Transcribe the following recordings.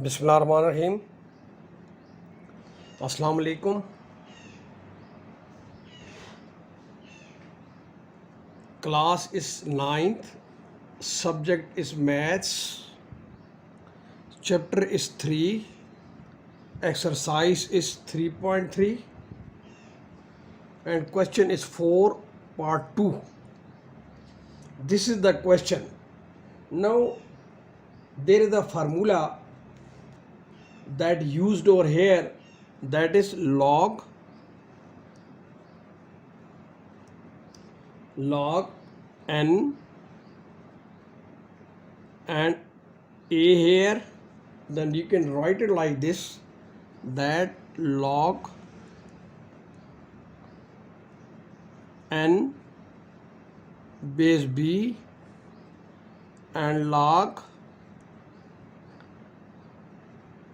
बिस्मिल्लाहिर्रहमानिर्रहीम। अस्सलाम वालेकुम। Class is ninth, subject is maths, chapter is 3, exercise is 3.3 and question is 4 part 2. This is the question. Now there is a formula that used over here, that is log n and a here, then you can write it like this, that log n base b and log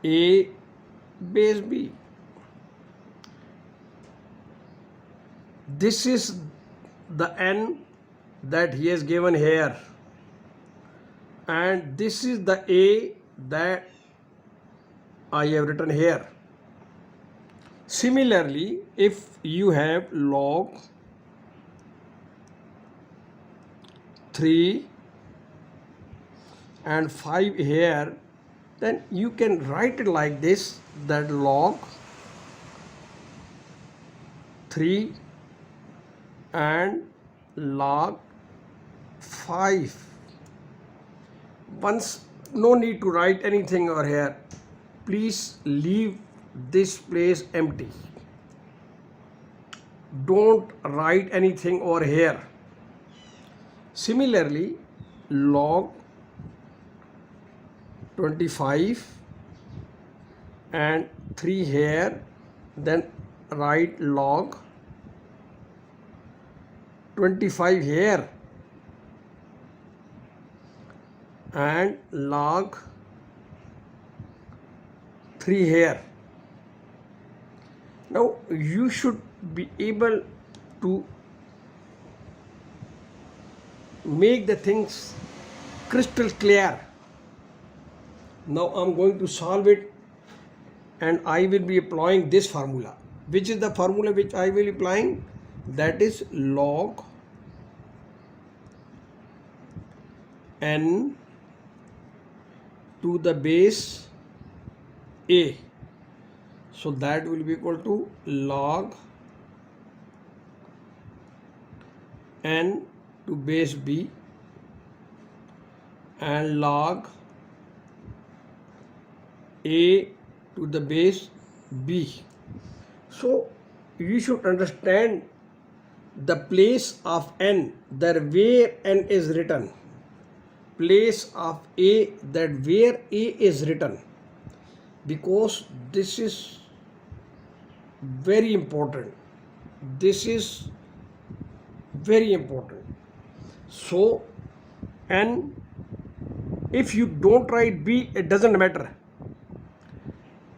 a base b. This is the n that he has given here, and this is the a that I have written here. Similarly, if you have log 3 and 5 here, then you can write it like this, that log 3 and log 5. Once, no need to write anything over here. Please leave this place empty. Don't write anything over here. Similarly, log 25 and 3 here, then write log 25 here and log 3 here. Now you should be able to make the things crystal clear. Now I'm going to solve it and I will be applying this formula. Which is the formula which I will be applying? That is log n to the base a. So that will be equal to log n to base b and log a to the base b. So you should understand the place of n, that where n is written, place of a, that where a is written, because this is very important. This is very important. So n, if you don't write b, it doesn't matter.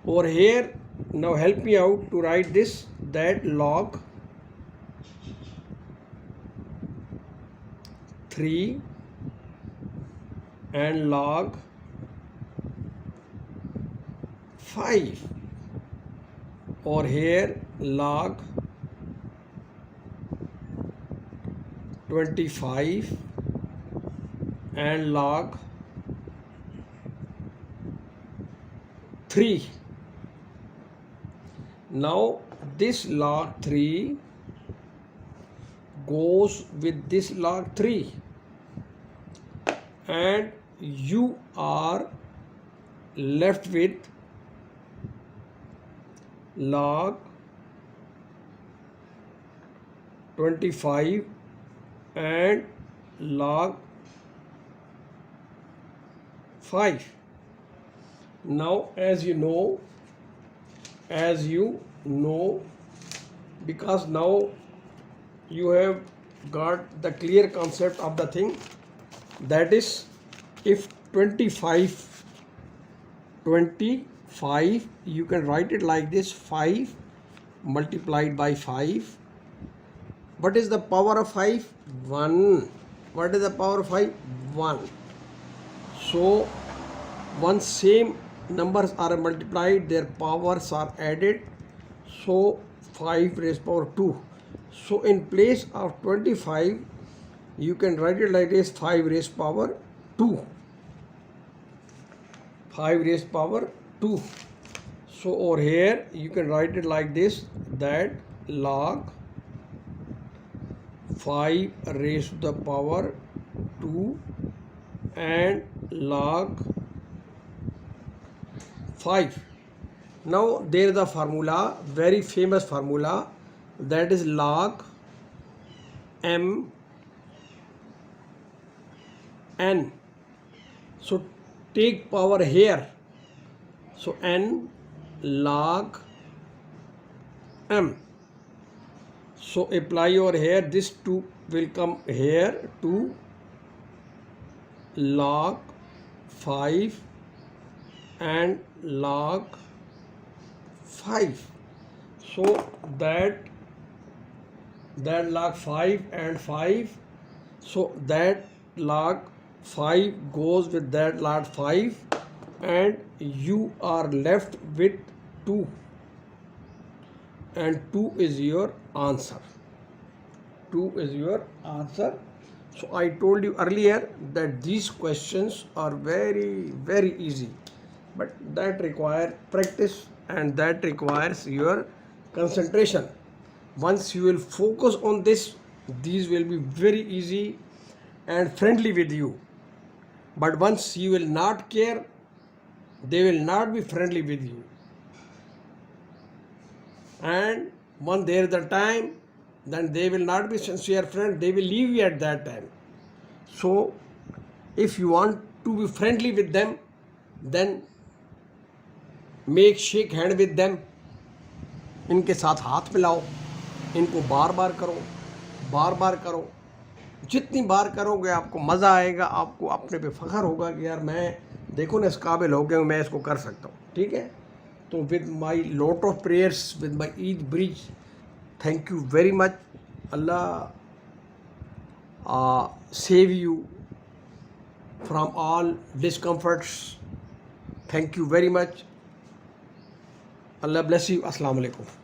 Over here, now help me out to write this, that log 3 and log 5, or here log 25 and log 3. Now this log 3 goes with this log 3 and you are left with log 25 and log 5. Now as you know, because now you have got the clear concept of the thing, that is, if 25 you can write it like this, 5 multiplied by 5. What is the power of 5? 1. What is the power of 5? 1. So one same numbers are multiplied, their powers are added, so 5 raised power 2. So in place of 25, you can write it like this: 5 raised power 2. 5 raised power 2. So over here you can write it like this, that log 5 raised to the power 2 and log 5. Now there is a formula, very famous formula, that is log m n. So take power here, so n log m. So apply over here, this 2 will come here, 2 log 5 and log 5. So that log 5 and 5, so that log 5 goes with that log 5 and you are left with 2, and 2 is your answer. 2 is your answer. So I told you earlier that these questions are very, very easy, but that require practice and that requires your concentration. Once you will focus on this, these will be very easy and friendly with you. But once you will not care, they will not be friendly with you. And when there is a time, then they will not be sincere friend, they will leave you at that time. So if you want to be friendly with them, then make shake hand with them, इनके साथ हाथ मिलाओ, इनको बार बार करो, बार बार करो. जितनी बार करोगे आपको मज़ा आएगा, आपको अपने पे फ़ख्र होगा कि यार मैं देखो ना इस काबिल हो गया, मैं इसको कर सकता हूँ. ठीक है. तो with my lot of prayers, with my Eid bridge, thank you very much. Allah save you from all discomforts. Thank you very much. Allah bless you. Assalamu alaikum.